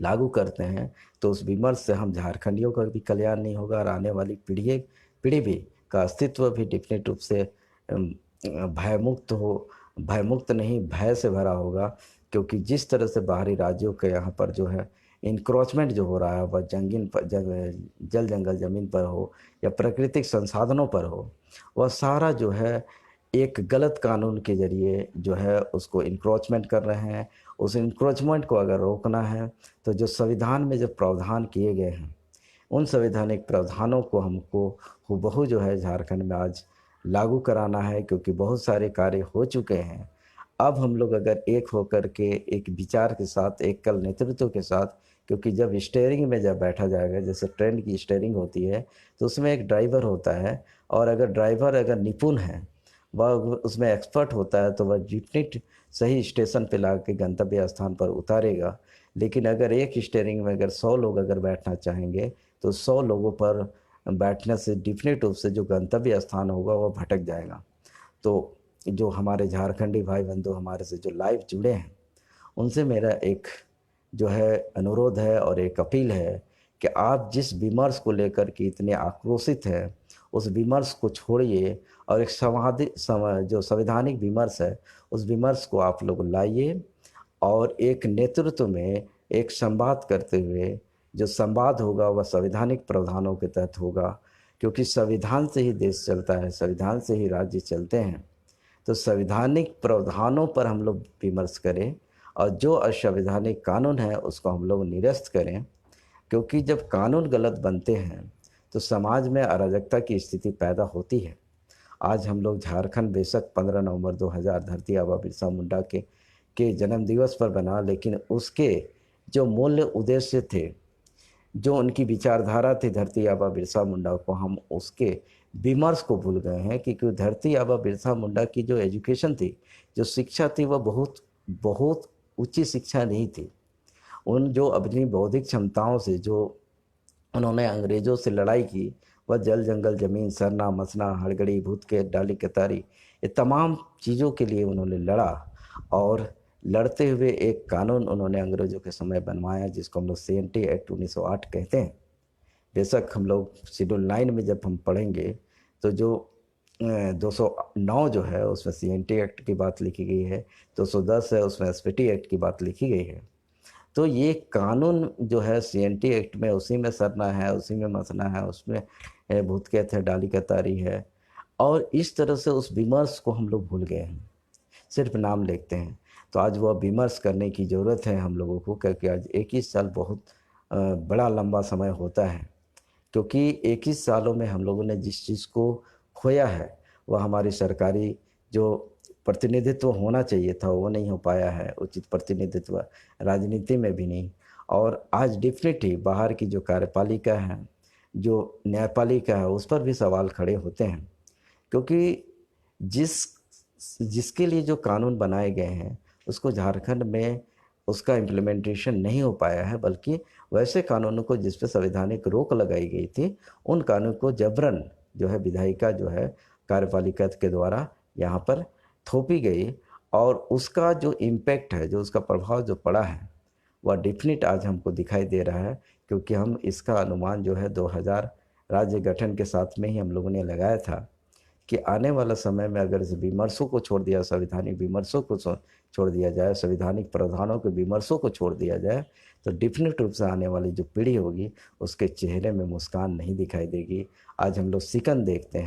लागू करते हैं तो उस विमर्श से हम झारखंडियों का भी कल्याण नहीं होगा और आने वाली पीढ़ी भी का अस्तित्व भी डेफिनेट रूप से भयमुक्त हो, भयमुक्त नहीं भय से भरा होगा, क्योंकि जिस तरह से बाहरी राज्यों के यहाँ पर जो है इंक्रोचमेंट जो हो रहा है, वह जंगीन पर जल जंगल ज़मीन पर हो या प्राकृतिक संसाधनों पर हो, वह सारा जो है एक गलत कानून के ज़रिए जो है उसको इंक्रोचमेंट कर रहे हैं। उस इंक्रोचमेंट को अगर रोकना है तो जो संविधान में जो प्रावधान किए गए हैं, उन संवैधानिक प्रावधानों को हमको हूबहू जो है झारखंड में आज लागू कराना है, क्योंकि बहुत सारे कार्य हो चुके हैं। अब हम लोग अगर एक होकर के एक विचार के साथ, एक कल नेतृत्व के साथ, क्योंकि जब स्टीयरिंग में जब बैठा जाएगा, जैसे ट्रेन की स्टीयरिंग होती है, तो उसमें एक ड्राइवर होता है, और अगर ड्राइवर अगर निपुण है, वह उसमें एक्सपर्ट होता है, तो वह जितनी सही स्टेशन पे ला के गंतव्य स्थान पर उतारेगा। लेकिन अगर एक स्टीयरिंग में अगर 100 लोग अगर बैठना चाहेंगे, तो 100 लोगों पर बैठने से डेफिनेट रूप से जो गंतव्य स्थान होगा वह भटक जाएगा। तो जो हमारे झारखंडी भाई बंधु हमारे से जो लाइव जुड़े हैं, उनसे मेरा एक जो है अनुरोध है और एक अपील है कि आप जिस विमर्श को लेकर के इतने आक्रोशित हैं, उस विमर्श को छोड़िए और एक जो संवैधानिक विमर्श है, उस विमर्श को आप लोग लाइए और एक नेतृत्व में एक संवाद करते हुए, जो संवाद होगा वह संवैधानिक प्रावधानों के तहत होगा, क्योंकि संविधान से ही देश चलता है, संविधान से ही राज्य चलते हैं। तो संवैधानिक प्रावधानों पर हम लोग विमर्श करें और जो असंवैधानिक कानून है उसको हम लोग निरस्त करें, क्योंकि जब कानून गलत बनते हैं तो समाज में अराजकता की स्थिति पैदा होती है। आज हम लोग झारखंड बेशक 15 नवंबर 2000 धरती आबा बिरसा मुंडा के जन्म दिवस पर बना, लेकिन उसके जो मूल्य उद्देश्य थे, जो उनकी विचारधारा थी धरती आबा बिरसा मुंडा को, हम उसके विमर्श को भूल गए हैं। क्योंकि धरती आबा बिरसा मुंडा की जो एजुकेशन थी, जो शिक्षा थी, वह बहुत बहुत उच्च शिक्षा नहीं थी। उन जो अपनी बौद्धिक क्षमताओं से जो उन्होंने अंग्रेज़ों से लड़ाई की, वह जल जंगल ज़मीन, सरना मसना, हड़गड़ी, भूत के डाली कतारी, ये तमाम चीज़ों के लिए उन्होंने लड़ा, और लड़ते हुए एक कानून उन्होंने अंग्रेज़ों के समय बनवाया, जिसको हम लोग CNT एक्ट 1908 कहते हैं। बेशक हम लोग शेड्यूल 9 में जब हम पढ़ेंगे तो जो 209 जो है उसमें CNT एक्ट की बात लिखी गई है, 210 है उसमें SPT एक्ट की बात लिखी गई है। तो ये कानून जो है CNT एक्ट में उसी में सरना है, उसी में मसना है, उसमें भूत कहते हैं, डाली कतारी है, और इस तरह से उस विमर्श को हम लोग भूल गए हैं, सिर्फ नाम लिखते हैं। तो आज वह विमर्श करने की ज़रूरत है हम लोगों को, क्योंकि आज 21 साल बहुत बड़ा लंबा समय होता है, क्योंकि 21 सालों में हम लोगों ने जिस चीज़ को खोया है, वह हमारी सरकारी जो प्रतिनिधित्व होना चाहिए था वो नहीं हो पाया है, उचित प्रतिनिधित्व राजनीति में भी नहीं। और आज डेफिनेटली बाहर की जो कार्यपालिका है, जो न्यायपालिका है, उस पर भी सवाल खड़े होते हैं, क्योंकि जिसके लिए जो कानून बनाए गए हैं उसको झारखंड में उसका इम्प्लीमेंटेशन नहीं हो पाया है, बल्कि वैसे कानूनों को जिस पे संवैधानिक रोक लगाई गई थी, उन कानून को जबरन जो है विधायिका जो है कार्यपालिका के द्वारा यहाँ पर थोपी गई, और उसका जो इम्पैक्ट है, जो उसका प्रभाव जो पड़ा है, वह डेफिनेट आज हमको दिखाई दे रहा है। क्योंकि हम इसका अनुमान जो है 2000 राज्य गठन के साथ में ही हम लोगों ने लगाया था कि आने वाला समय में अगर इस विमर्शों को छोड़ दिया, संवैधानिक विमर्शों को छोड़ दिया जाए, संवैधानिक प्रावधानों के विमर्शों को छोड़ दिया जाए, तो डेफिनेट रूप से आने वाली जो पीढ़ी होगी उसके चेहरे में मुस्कान नहीं दिखाई देगी। आज हम लोग सिकन देखते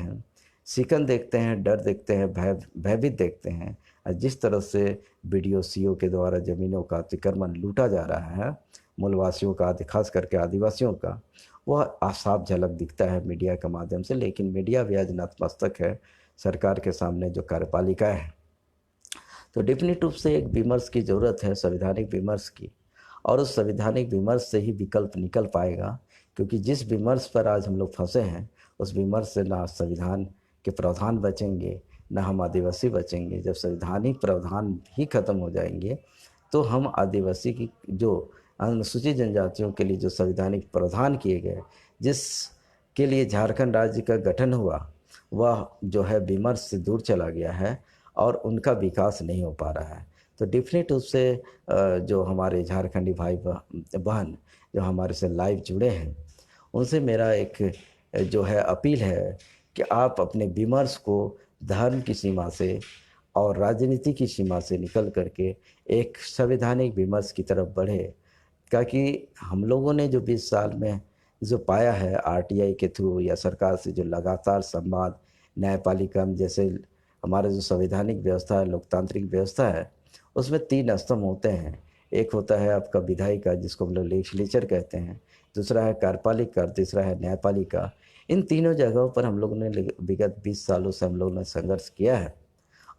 हैं, डर देखते हैं, भयभीत देखते हैं। और जिस तरह से BDO CO के द्वारा ज़मीनों का अतिक्रमण लूटा जा रहा है, मूलवासियों का, खास करके आदिवासियों का, वह साफ झलक दिखता है मीडिया के माध्यम से। लेकिन मीडिया भी आज नतमस्तक है सरकार के सामने, जो कार्यपालिका है। तो डेफिनेट रूप से एक विमर्श की ज़रूरत है, संवैधानिक विमर्श की, और उस संवैधानिक विमर्श से ही विकल्प निकल पाएगा। क्योंकि जिस विमर्श पर आज हम लोग फंसे हैं, उस विमर्श से ना संविधान के प्रावधान बचेंगे, ना हम आदिवासी बचेंगे। जब संवैधानिक प्रावधान ही खत्म हो जाएंगे, तो हम आदिवासी की जो अनुसूचित जनजातियों के लिए जो संवैधानिक प्रावधान किए गए, जिसके लिए झारखंड राज्य का गठन हुआ, वह जो है विमर्श से दूर चला गया है और उनका विकास नहीं हो पा रहा है। तो डेफिनेट रूप से जो हमारे झारखंडी भाई बहन जो हमारे से लाइव जुड़े हैं, उनसे मेरा एक जो है अपील है कि आप अपने विमर्श को धर्म की सीमा से और राजनीति की सीमा से निकल करके एक संवैधानिक विमर्श की तरफ बढ़े, ताकि हम लोगों ने जो 20 साल में जो पाया है आरटीआई के थ्रू या सरकार से जो लगातार संवाद, न्यायपालिका में जैसे हमारा जो संवैधानिक व्यवस्था है, लोकतांत्रिक व्यवस्था है, उसमें 3 स्तंभ होते हैं। एक होता है आपका विधायिका, जिसको हम लोग लेजिस्लेचर कहते हैं, दूसरा है कार्यपालिका और तीसरा है न्यायपालिका। इन तीनों जगहों पर हम लोगों ने विगत 20 सालों से हम लोगों ने संघर्ष किया है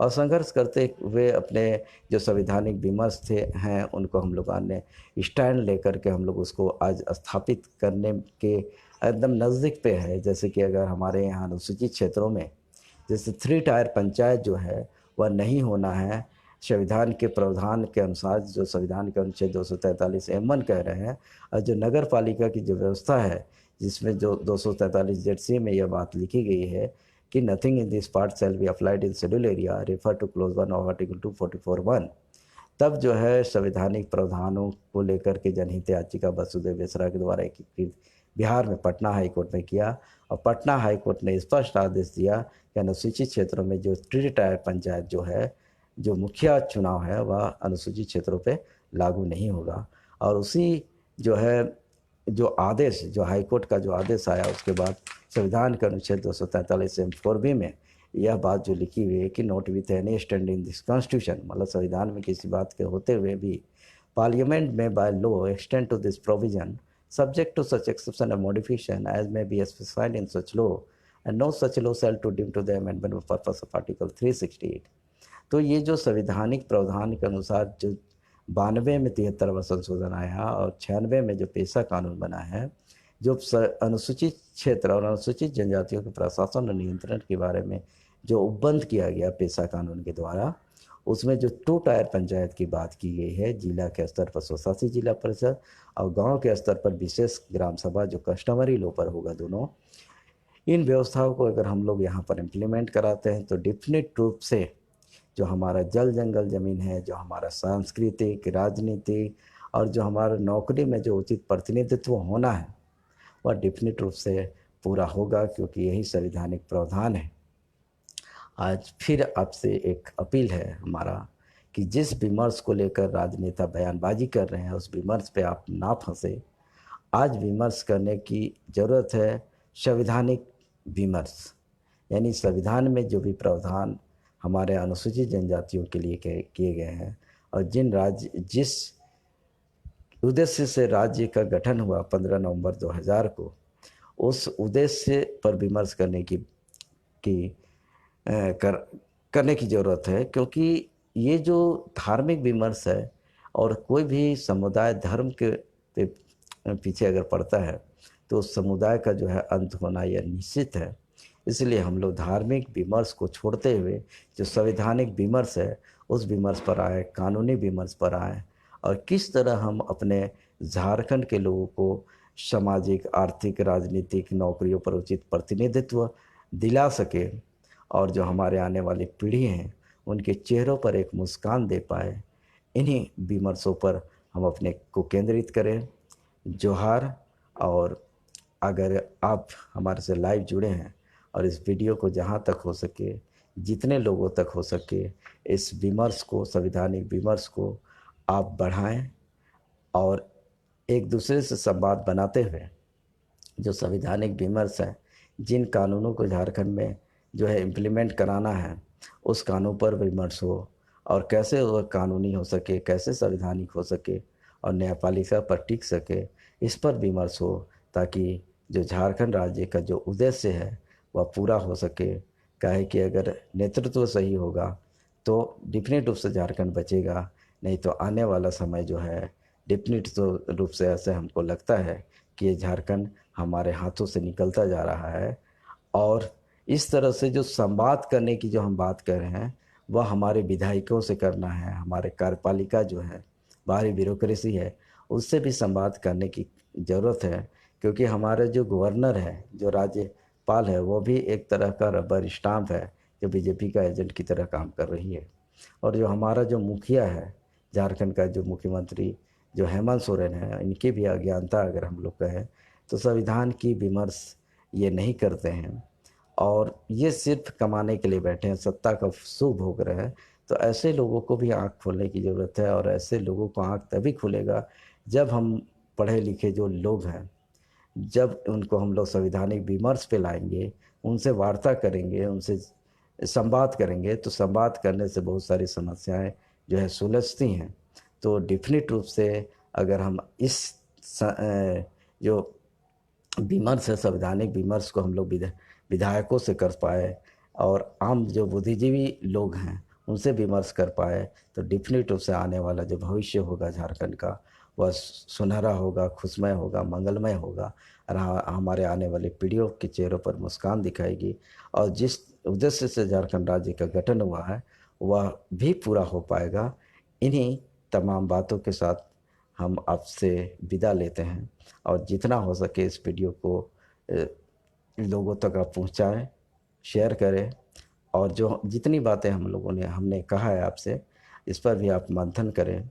और संघर्ष करते हुए अपने जो संवैधानिक विमर्श थे हैं उनको हम लोगों ने स्टैंड लेकर के हम लोग उसको आज स्थापित करने के एकदम नज़दीक पे है। जैसे कि अगर हमारे यहाँ अनुसूचित क्षेत्रों में जैसे 3 टायर पंचायत जो है वह नहीं होना है, संविधान के प्रावधान के अनुसार जो संविधान के अनुच्छेद 243(1) कह रहे हैं, और जो नगर पालिका की जो व्यवस्था है जिसमें जो 243 में यह बात लिखी गई है कि nothing in this part shall be applied in schedule area refer to clause 1 of article 244(1), तब जो है संवैधानिक प्रावधानों को लेकर के जनहित याचिका वसुदेव मिश्रा के द्वारा एकीकृत बिहार में पटना हाई कोर्ट में किया और पटना हाई कोर्ट ने स्पष्ट आदेश दिया कि अनुसूचित क्षेत्रों में जो 3 टायर पंचायत जो है, जो मुखिया चुनाव है वह अनुसूचित क्षेत्रों पे लागू नहीं होगा। और उसी जो है जो आदेश, जो हाई कोर्ट का जो आदेश आया, उसके बाद संविधान के अनुच्छेद 243(4)(b) में यह बात जो लिखी हुई है कि not with any stand in this constitution, मतलब संविधान में किसी बात के होते हुए भी पार्लियामेंट में by law extend to this provision subject to such exception and modification as may be specified in such law and no such law shall to deem to the amendment of purpose of article 368। तो ये जो संवैधानिक प्रावधान के अनुसार जो 92 में 73वां संशोधन आया और 96 में जो पेशा कानून बना है, जो अनुसूचित क्षेत्र और अनुसूचित जनजातियों के प्रशासन और नियंत्रण के बारे में जो उपबंध किया गया पेशा कानून के द्वारा, उसमें जो 2 टायर पंचायत की बात की गई है, जिला के स्तर पर स्वशासी जिला परिषद और गांव के स्तर पर विशेष ग्राम सभा जो कस्टमरी लॉ पर होगा दोनों, इन व्यवस्थाओं को अगर हम लोग यहाँ पर इम्प्लीमेंट कराते हैं तो डेफिनेट रूप से जो हमारा जल जंगल ज़मीन है, जो हमारा सांस्कृतिक, राजनीतिक और जो हमारा नौकरी में जो उचित प्रतिनिधित्व होना है वह डेफिनेट रूप से पूरा होगा, क्योंकि यही संवैधानिक प्रावधान है। आज फिर आपसे एक अपील है हमारा कि जिस विमर्श को लेकर राजनेता बयानबाजी कर रहे हैं उस विमर्श पे आप ना फंसे। आज विमर्श करने की ज़रूरत है संवैधानिक विमर्श, यानी संविधान में जो भी प्रावधान हमारे अनुसूचित जनजातियों के लिए किए गए हैं और जिस उद्देश्य से राज्य का गठन हुआ 15 नवंबर 2000 को, उस उद्देश्य पर विमर्श करने की ज़रूरत है। क्योंकि ये जो धार्मिक विमर्श है और कोई भी समुदाय धर्म के पीछे अगर पड़ता है तो उस समुदाय का जो है अंत होना यह निश्चित है। इसलिए हम लोग धार्मिक विमर्श को छोड़ते हुए जो संवैधानिक विमर्श है उस विमर्श पर आए, कानूनी विमर्श पर आए और किस तरह हम अपने झारखंड के लोगों को सामाजिक, आर्थिक, राजनीतिक नौकरियों पर उचित प्रतिनिधित्व दिला सके और जो हमारे आने वाली पीढ़ी हैं उनके चेहरों पर एक मुस्कान दे पाए, इन्हीं विमर्शों पर हम अपने को केंद्रित करें। जोहार। और अगर आप हमारे से लाइव जुड़े हैं और इस वीडियो को जहाँ तक हो सके, जितने लोगों तक हो सके, इस विमर्श को, संवैधानिक विमर्श को आप बढ़ाएं और एक दूसरे से संवाद बनाते हुए जो संवैधानिक विमर्श है, जिन कानूनों को झारखंड में जो है इम्प्लीमेंट कराना है उस कानून पर विमर्श हो और कैसे वह कानूनी हो सके, कैसे संवैधानिक हो सके और न्यायपालिका पर टिक सके, इस पर विमर्श हो, ताकि जो झारखंड राज्य का जो उद्देश्य है वह पूरा हो सके। काहे कि अगर नेतृत्व सही होगा तो डेफिनेट रूप से झारखंड बचेगा, नहीं तो आने वाला समय जो है डेफिनेट रूप से ऐसे हमको लगता है कि ये झारखंड हमारे हाथों से निकलता जा रहा है। और इस तरह से जो संवाद करने की जो हम बात कर रहे हैं वह हमारे विधायकों से करना है, हमारे कार्यपालिका जो है, बाहरी ब्यूरोक्रेसी है, उससे भी संवाद करने की ज़रूरत है। क्योंकि हमारे जो गवर्नर है, जो राज्यपाल है, वो भी एक तरह का रबर स्टाम्प है जो बीजेपी का एजेंट की तरह काम कर रही है। और जो हमारा जो मुखिया है झारखंड का, जो मुख्यमंत्री जो हेमंत सोरेन है, इनकी भी अज्ञानता अगर हम लोग कहें तो संविधान की विमर्श ये नहीं करते हैं और ये सिर्फ कमाने के लिए बैठे हैं, सत्ता का सुख भोग रहे हैं। तो ऐसे लोगों को भी आँख खोलने की ज़रूरत है, और ऐसे लोगों को आँख तभी खुलेगा जब हम पढ़े लिखे जो लोग हैं, जब उनको हम लोग संवैधानिक विमर्श पे लाएंगे, उनसे वार्ता करेंगे, उनसे संवाद करेंगे, तो संवाद करने से बहुत सारी समस्याएं जो है सुलझती हैं। तो डेफिनेट रूप से अगर हम इस जो विमर्श है, संवैधानिक विमर्श को हम लोग विधायकों से कर पाए, और आम जो बुद्धिजीवी लोग हैं उनसे विमर्श कर पाए, तो डेफिनेट रूप से आने वाला जो भविष्य होगा झारखंड का, वह सुनहरा होगा, खुशमय होगा, मंगलमय होगा, और हमारे आने वाले पीढ़ियों के चेहरों पर मुस्कान दिखाएगी। और जिस उद्देश्य से झारखंड राज्य का गठन हुआ है वह भी पूरा हो पाएगा। इन्हीं तमाम बातों के साथ हम आपसे विदा लेते हैं, और जितना हो सके इस वीडियो को लोगों तक आप पहुंचाएं, शेयर करें, और जो जितनी बातें हमने कहा है आपसे, इस पर भी आप मंथन करें।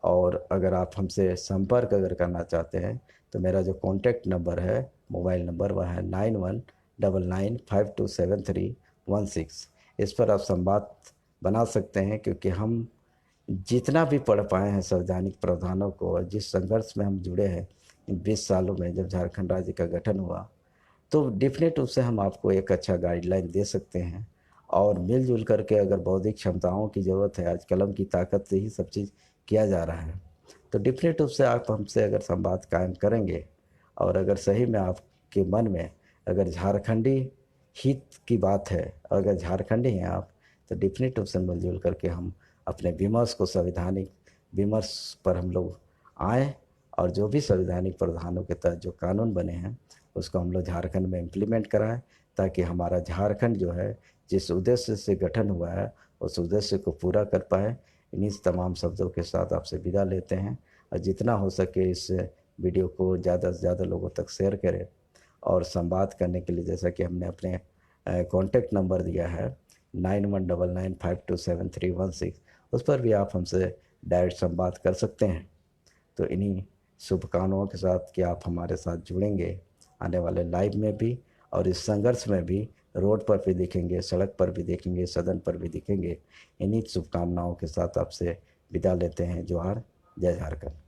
और अगर आप हमसे संपर्क अगर करना चाहते हैं तो मेरा जो कॉन्टैक्ट नंबर है, मोबाइल नंबर, वह है 9199527316। इस पर आप संवाद बना सकते हैं, क्योंकि हम जितना भी पढ़ पाए हैं संवैधानिक प्रावधानों को, और जिस संघर्ष में हम जुड़े हैं इन 20 सालों में जब झारखंड राज्य का गठन हुआ, तो डेफिनेट रूप से हम आपको एक अच्छा गाइडलाइन दे सकते हैं। और मिलजुल करके, अगर बौद्धिक क्षमताओं की ज़रूरत है, आज कलम की ताकत से ही सब चीज़ किया जा रहा है, तो डेफिनेट रूप से आप हमसे अगर संवाद कायम करेंगे, और अगर सही में आपके मन में अगर झारखंडी हित की बात है, अगर झारखंडी हैं आप, तो डेफिनेट रूप से मिलजुल करके हम अपने विमर्श को, संवैधानिक विमर्श पर हम लोग आएँ, और जो भी संवैधानिक प्रावधानों के तहत जो कानून बने हैं उसको हम लोग झारखंड में इम्प्लीमेंट कराएं, ताकि हमारा झारखंड जो है जिस उद्देश्य से गठन हुआ है उस उद्देश्य को पूरा कर पाए। इन्हीं तमाम शब्दों के साथ आपसे विदा लेते हैं, और जितना हो सके इस वीडियो को ज़्यादा से ज़्यादा लोगों तक शेयर करें। और संवाद करने के लिए, जैसा कि हमने अपने कॉन्टैक्ट नंबर दिया है 9199527316, उस पर भी आप हमसे डायरेक्ट संवाद कर सकते हैं। तो इन्हीं शुभकामनाओं के साथ कि आप हमारे साथ जुड़ेंगे आने वाले लाइव में भी, और इस संघर्ष में भी, रोड पर भी दिखेंगे, सड़क पर भी दिखेंगे, सदन पर भी दिखेंगे। इन्हीं शुभकामनाओं के साथ आपसे विदा लेते हैं। जोहार, जय झारखंड।